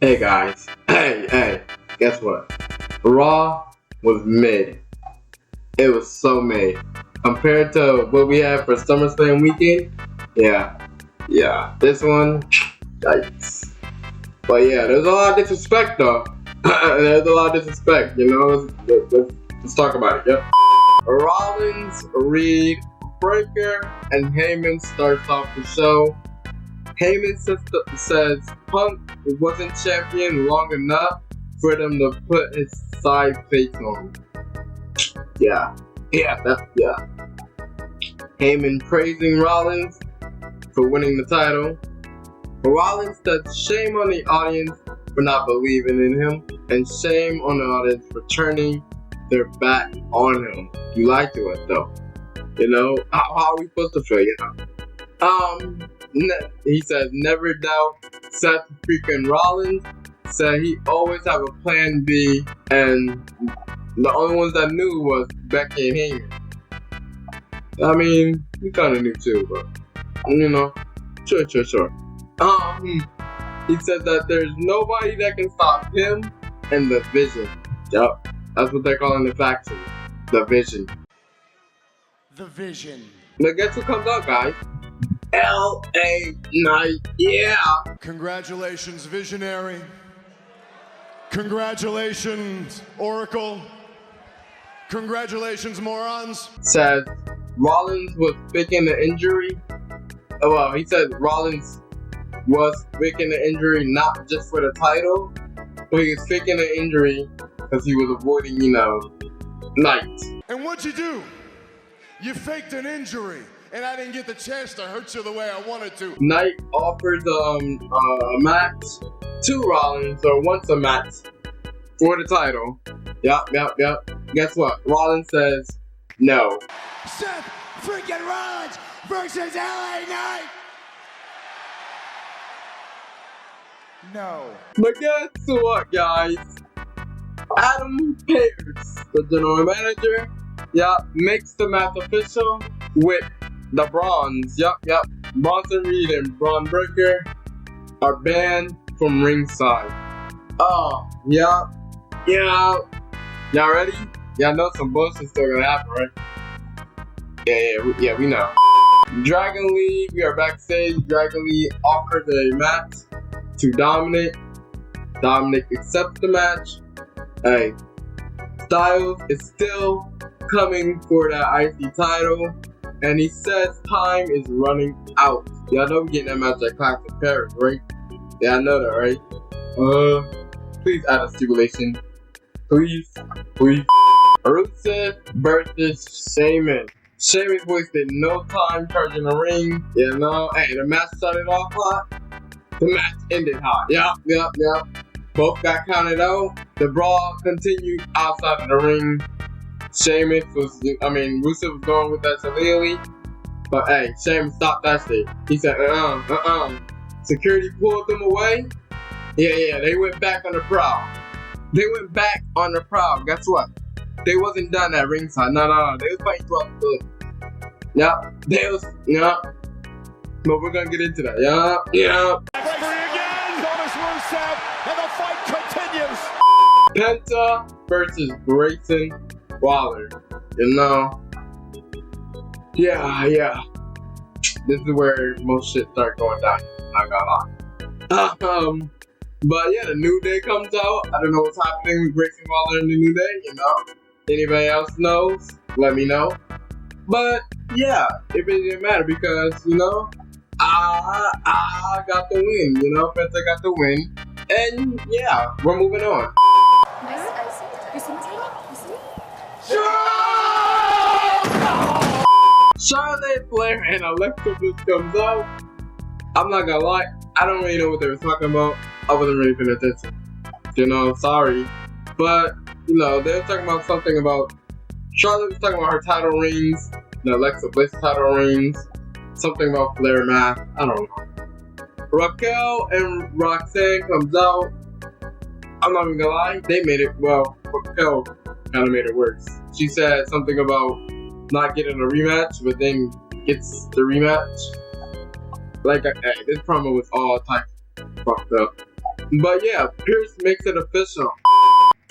Hey guys, hey, guess what? Raw was mid. It was so mid. Compared to what we had for SummerSlam weekend, yeah, this one, yikes. But yeah, there's a lot of disrespect though. There's a lot of disrespect, you know? Let's talk about it, yep. Rollins, Reed, Breaker, and Heyman starts off the show. Heyman says Punk wasn't champion long enough for them to put his side face on. Yeah. Heyman praising Rollins for winning the title. Rollins says shame on the audience for not believing in him, and shame on the audience for turning their back on him. You lied to us though. You know, how are we supposed to feel, you know? He says, never doubt Seth freaking Rollins. Said he always have a plan B, and the only ones that knew was Becky and Heyman. I mean, we kind of knew too, but you know, sure. He said that there's nobody that can stop him and the Vision. Yup, that's what they're calling the faction, the Vision. The Vision. But guess who comes out, guys? LA Knight, yeah. Congratulations, Visionary. Congratulations, Oracle. Congratulations, morons. Says Rollins was faking the injury. Oh, well, he said Rollins was faking the injury not just for the title, but he was faking the injury because he was avoiding, you know, Knight. And what'd you do? You faked an injury, and I didn't get the chance to hurt you the way I wanted to. Knight offers a match to Rollins, or wants a match for the title. Yup. Guess what? Rollins says no. Seth freaking Rollins versus LA Knight. No. But guess what, guys? Adam Pearce, the general manager, makes the match official with the Bronze. Bronson Reed and Braun Breaker are banned from ringside. Oh, yeah. Y'all ready? Y'all know some bullshit's still gonna happen, right? Yeah, we know. Dragon Lee, we are backstage. Dragon Lee offers a match to Dominic. Dominic accepts the match. Hey, Styles is still coming for that IC title, and he says time is running out. Y'all know we getting that match at Clash of Paris, right? Yeah, I know that, right? Please add a stipulation. Please. Rusev versus Sheamus. Sheamus wasted no time charging the ring. You know, hey, the match started off hot. The match ended hot. Yup. Both got counted out. The brawl continued outside of the ring. Rusev was going with that severely. But hey, Sheamus stopped that shit. He said, Security pulled them away. Yeah, they went back on the prowl. Guess what? They wasn't done at ringside. No. They was fighting throughout the Yep. But we're gonna get into that. Yep. Referee again. Thomas Rusev, and the fight continues. Penta versus Grayson Waller. You know. Yeah. This is where most shit start going down. Not gonna lie. But yeah, the New Day comes out. I don't know what's happening with Grayson Waller and the New Day, you know. Anybody else knows? Let me know. But yeah, it really didn't matter because, you know, I got the win, you know, Penta got the win. And yeah, we're moving on. Charlotte Flair and Alexa Bliss comes out. I'm not gonna lie, I don't really know what they were talking about. I wasn't really paying attention. You know, sorry. But, you know, they were talking about something about Charlotte was talking about her title rings, the Alexa Bliss title rings, something about Flair math. I don't know. Raquel and Roxanne comes out. I'm not even gonna lie, they made it, well, Raquel kind of made it worse. She said something about not getting a rematch, but then gets the rematch. Like, hey, this promo was all types fucked up. But yeah, Pierce makes it official.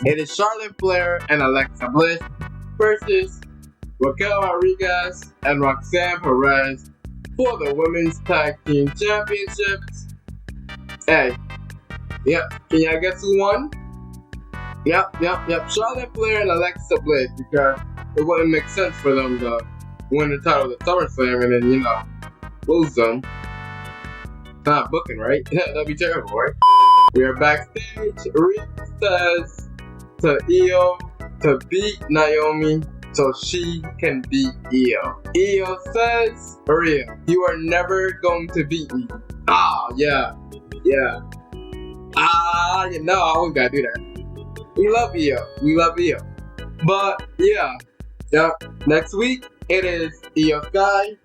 It is Charlotte Flair and Alexa Bliss versus Raquel Rodriguez and Roxanne Perez for the Women's Tag Team Championships. Hey, yep, can y'all guess who won? Yep. Charlotte Flair and Alexa Bliss, because it wouldn't make sense for them to win the title at SummerSlam and then, lose them. It's not booking, right? That'd be terrible, right? We are backstage. Rhea says to Io to beat Naomi so she can beat Io. Io says, Rhea, you are never going to beat me. Yeah. I always gotta do that. We love Io. But yeah. Next week it is Io Sky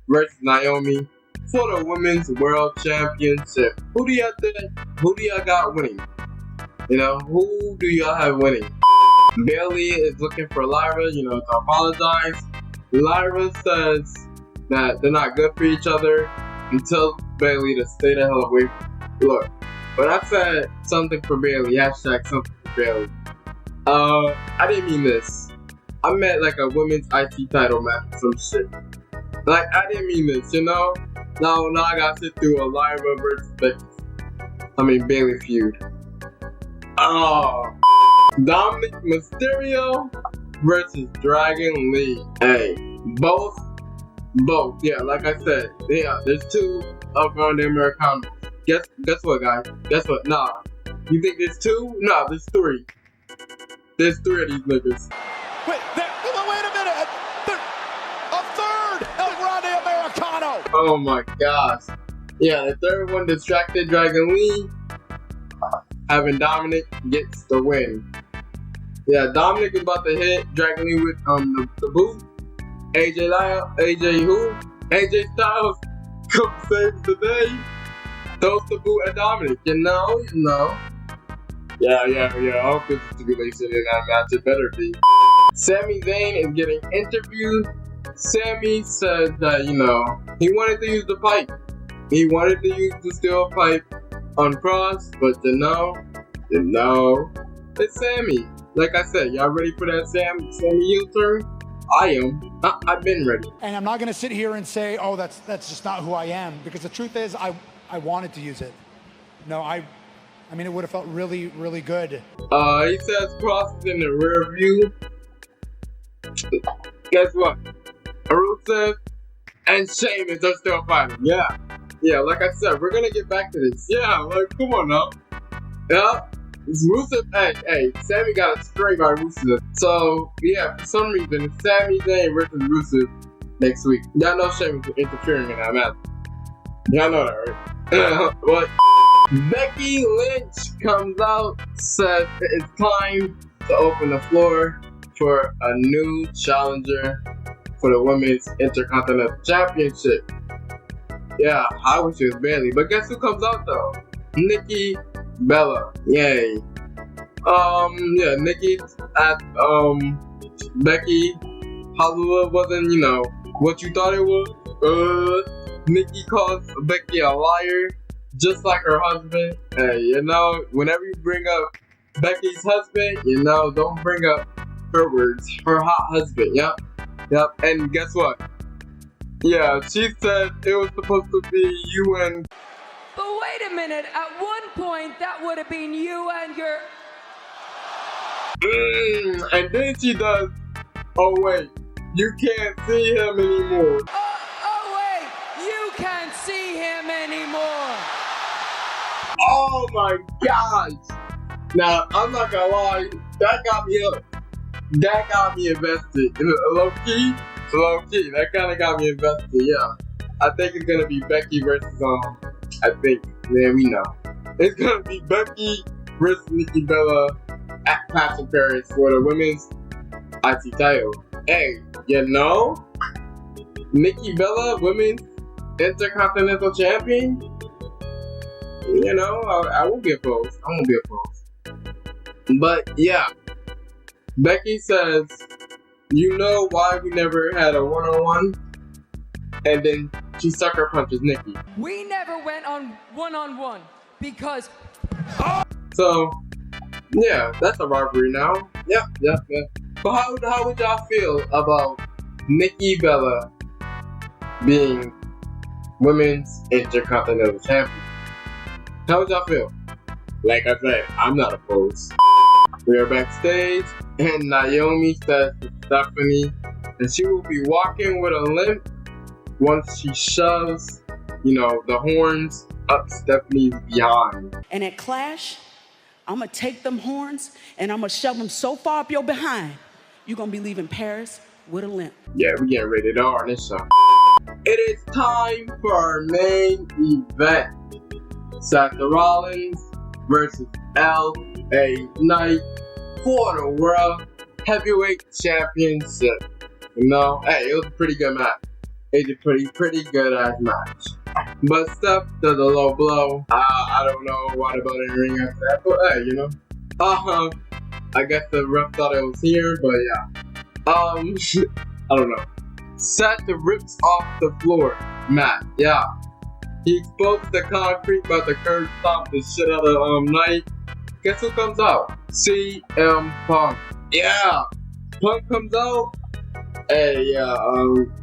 versus Naomi for the Women's World Championship. Who do y'all got winning? Who do y'all have winning? Bayley is looking for Lyra, to apologize. Lyra says that they're not good for each other and tells Bayley to stay the hell away. Look, when I said something for Bayley, hashtag something for Bayley, I didn't mean this. I meant like a women's IC title match or some shit. Like, I didn't mean this, Now I gotta sit through a Lyra versus Bayley feud. Dominic Mysterio versus Dragon Lee. Hey, both. Yeah, like I said, there's two of the Americanos. Guess what, guys? Guess what? Nah. You think there's two? Nah, there's three. There's three of these niggas. Wait a minute! A third El Grande Americano! Oh my gosh. Yeah, the third one distracted Dragon Lee, having Dominic gets the win. Yeah, Dominic is about to hit Dragon Lee with the boot. AJ Styles comes saves the day. Throws the boot at Dominic. Yeah. I hope there's a stipulation in that match. It better be. Sami Zayn is getting interviewed. Sami says that, he wanted to use the pipe. He wanted to use the steel pipe on Cross, but it's Sami. Like I said, y'all ready for that Sami heel turn? I am. I've been ready. And I'm not going to sit here and say, oh, that's just not who I am, because the truth is, I wanted to use it. No, I mean, it would have felt really, really good. He says Cross is in the rear view. Guess what? Rusev and Sheamus are still fighting. Yeah, like I said, we're gonna get back to this. Yeah, like, come on now. Yeah, it's Rusev. Hey, Sami got a string by Rusev. So, yeah, for some reason, it's Sami Zayn versus Rusev next week. Y'all know Sheamus is interfering in that match. Y'all know that, right? But Becky Lynch comes out, says it's time to open the floor for a new challenger for the Women's Intercontinental Championship. Yeah, I wish it was Bayley, but guess who comes out though? Nikki Bella. Yay. Nikki at Becky Hollywood wasn't, what you thought it was. Nikki calls Becky a liar, just like her husband. Hey, whenever you bring up Becky's husband, don't bring up her words. Her hot husband, yep. And guess what? Yeah, she said it was supposed to be you and... But wait a minute, at one point that would have been you and your... And then she does, oh wait, you can't see him anymore. Oh wait, you can't see him anymore. Oh my gosh. Now, I'm not gonna lie, that got me invested. Low key, that kind of got me invested, yeah. I think it's gonna be Becky versus, we know. It's gonna be Becky versus Nikki Bella at Clash of Paris for the Women's IC title. Hey, Nikki Bella, Women's Intercontinental Champion? I won't be opposed. But yeah, Becky says, why we never had a one-on-one? And then she sucker punches Nikki. We never went on one-on-one because So, yeah, that's a rivalry now. Yep. But how would y'all feel about Nikki Bella being Women's Intercontinental Champion? How would y'all feel? Like I said, I'm not opposed. We are backstage, and Naomi says to Stephanie that she will be walking with a limp once she shoves, the horns up Stephanie's behind. And at Clash, I'm gonna take them horns and I'm gonna shove them so far up your behind, you're gonna be leaving Paris with a limp. Yeah, we getting rated R on this show. It is time for our main event. Seth Rollins versus LA Knight for the World Heavyweight Championship. Hey, it was a pretty good match. It's a pretty good ass match. But Steph does a low blow. I don't know what about in the ring after that, but hey, I guess the ref thought it was here, but yeah. I don't know. Seth rips off the floor mat. Yeah. He exposes the concrete, but the curb stomp the shit out of Knight. Guess who comes out? CM Punk. Yeah. Punk comes out. Hey, yeah,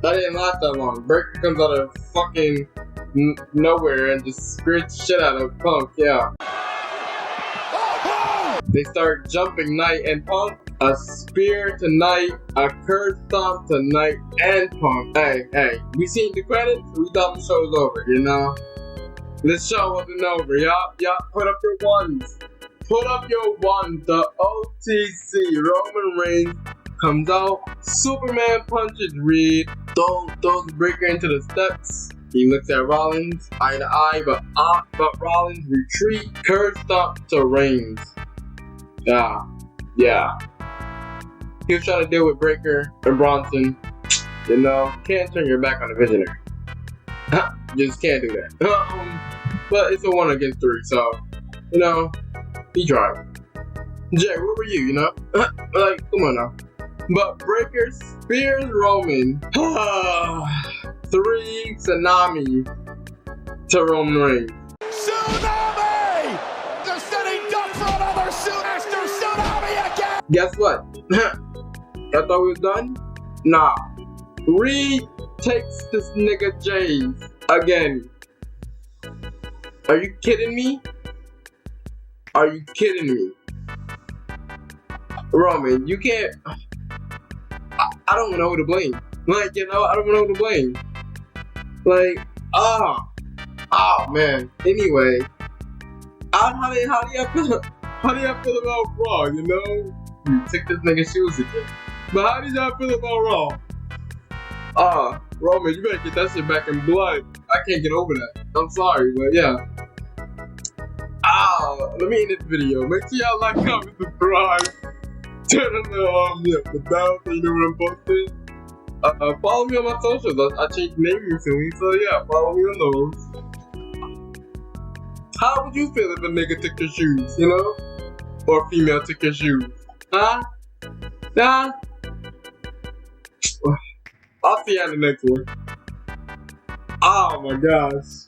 that didn't last that long. Breaker comes out of fucking nowhere and just spears the shit out of Punk, yeah. They start jumping Knight and Punk. A spear to Knight, a curb stomp to Knight and Punk. Hey, we seen the credits, we thought the show was over, This show wasn't over, y'all, put up your ones. Put up your ones. The OTC, Roman Reigns, comes out, Superman punches Reed, throws Breaker into the steps. He looks at Rollins, eye to eye, but Rollins retreat, curb stomp to Reigns. Yeah. He was trying to deal with Breaker and Bronson. Can't turn your back on a visionary. Just can't do that. But it's a 1 against 3, so, he tried. Jay, where were you, Like, come on now. But Breaker spears Roman. 3 tsunami to Roman Reigns. Tsunami! They're setting up for another tsunami again! Guess what? I thought we was done? Nah. Reed takes this nigga Jays again. Are you kidding me? Roman, you can't. I don't know who to blame. I don't know who to blame. Oh man. Anyway, how do you feel about Raw? You took this nigga's shoes again. But how did y'all feel about Raw? Roman, you better get that shit back in blood. I can't get over that. I'm sorry, but yeah. Let me end this video. Make sure y'all like, comment, subscribe. Turn on the bell so you know when I'm posting. Follow me on my socials. I changed the name recently, so yeah, follow me on those. How would you feel if a nigga took your shoes, or a female took your shoes? Huh? I'll see you on the next one. Oh my gosh.